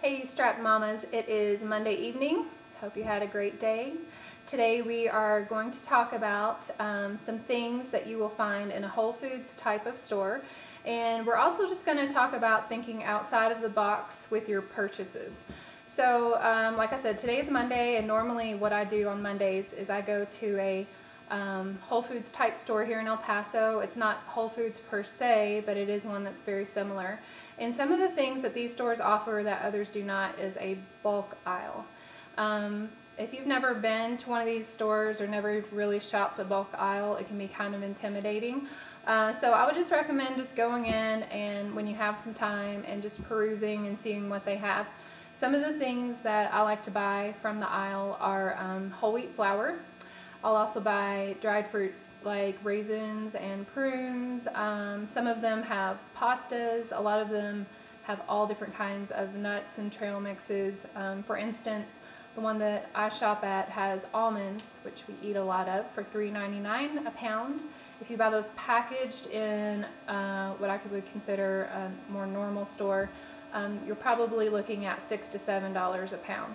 Hey strapped mamas, it is Monday evening. Hope you had a great day. Today we are going to talk about some things that you will find in a Whole Foods type of store, and we're also just going to talk about thinking outside of the box with your purchases. So like I said, today is Monday, and normally what I do on Mondays is I go to a Whole Foods type store here in El Paso. It's not Whole Foods per se, but it is one that's very similar. And some of the things that these stores offer that others do not is a bulk aisle. If you've never been to one of these stores or never really shopped a bulk aisle, it can be kind of intimidating. So I would just recommend just going in and when you have some time and just perusing and seeing what they have. Some of the things that I like to buy from the aisle are whole wheat flour. I'll also buy dried fruits like raisins and prunes. Some of them have pastas. A lot of them have all different kinds of nuts and trail mixes. For instance, the one that I shop at has almonds, which we eat a lot of, for $3.99 a pound. If you buy those packaged in what I would consider a more normal store, you're probably looking at $6 to $7 a pound.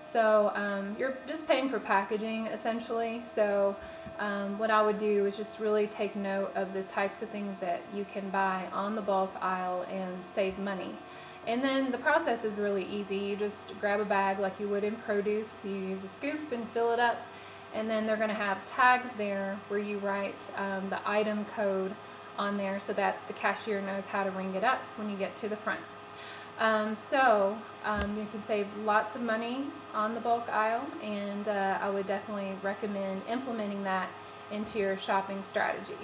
So you're just paying for packaging essentially. So what I would do is just really take note of the types of things that you can buy on the bulk aisle and save money. And then the process is really easy. You just grab a bag like you would in produce. You use a scoop and fill it up. And then they're going to have tags there where you write the item code on there so that the cashier knows how to ring it up when you get to the front. You can save lots of money on the bulk aisle, and I would definitely recommend implementing that into your shopping strategy.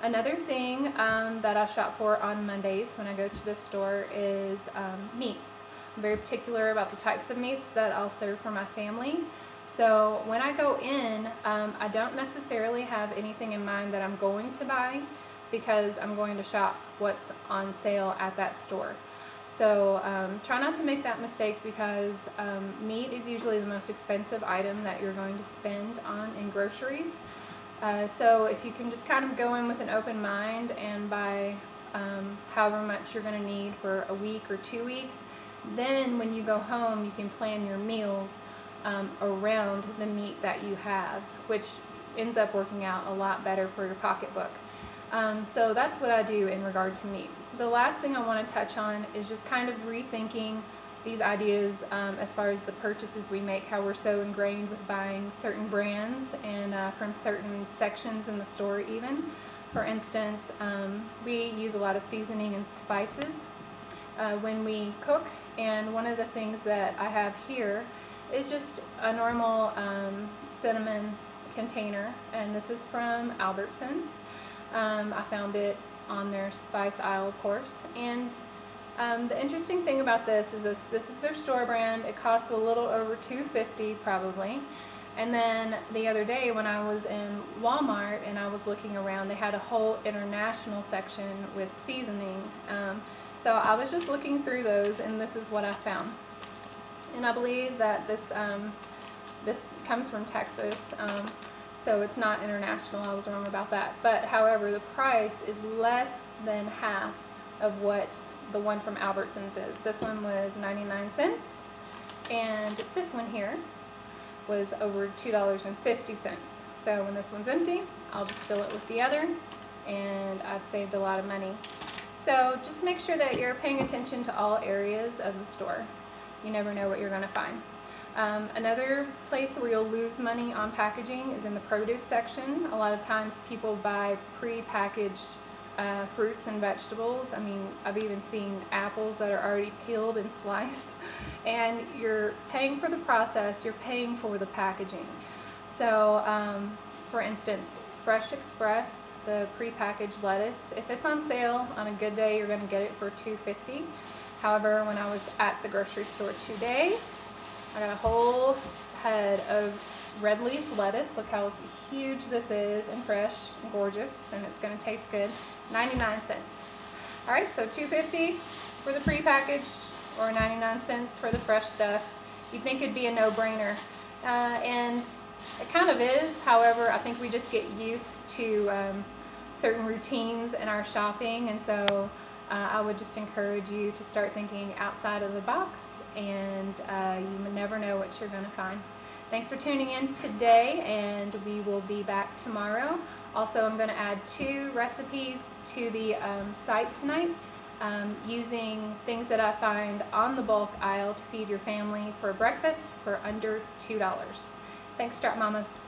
Another thing that I shop for on Mondays when I go to the store is meats. I'm very particular about the types of meats that I'll serve for my family. So when I go in, I don't necessarily have anything in mind that I'm going to buy because I'm going to shop what's on sale at that store. So try not to make that mistake because meat is usually the most expensive item that you're going to spend on in groceries. So if you can just kind of go in with an open mind and buy however much you're going to need for a week or 2 weeks, then when you go home you can plan your meals around the meat that you have, which ends up working out a lot better for your pocketbook. So that's what I do in regard to meat. The last thing I want to touch on is just kind of rethinking these ideas as far as the purchases we make, how we're so ingrained with buying certain brands and from certain sections in the store even. For instance, we use a lot of seasoning and spices when we cook, and one of the things that I have here is just a normal cinnamon container, and this is from Albertsons. I found it on their spice aisle, of course, and the interesting thing about this is this is their store brand. It costs a little over $2.50 probably. And then the other day when I was in Walmart and I was looking around, they had a whole international section with seasoning. So I was just looking through those, and this is what I found. And I believe that this comes from Texas. So it's not international. I was wrong about that. But however, the price is less than half of what the one from Albertsons is. This one was 99 cents, and this one here was over $2.50. So when this one's empty, I'll just fill it with the other, and I've saved a lot of money. So just make sure that you're paying attention to all areas of the store. You never know what you're going to find. Another place where you'll lose money on packaging is in the produce section. A lot of times people buy pre-packaged fruits and vegetables. I mean, I've even seen apples that are already peeled and sliced, and you're paying for the process, you're paying for the packaging. So for instance, Fresh Express, the pre-packaged lettuce, if it's on sale on a good day, you're going to get it for $2.50. However, when I was at the grocery store today, I got a whole head of red leaf lettuce. Look how huge this is, and fresh and gorgeous, and it's going to taste good. 99 cents. Alright, so $2.50 for the prepackaged or 99 cents for the fresh stuff. You'd think it'd be a no-brainer. And it kind of is. However, I think we just get used to certain routines in our shopping, and so I would just encourage you to start thinking outside of the box, and you never know what you're going to find. Thanks for tuning in today, and we will be back tomorrow. Also, I'm going to add 2 recipes to the site tonight, using things that I find on the bulk aisle to feed your family for breakfast for under $2. Thanks, Strap Mamas.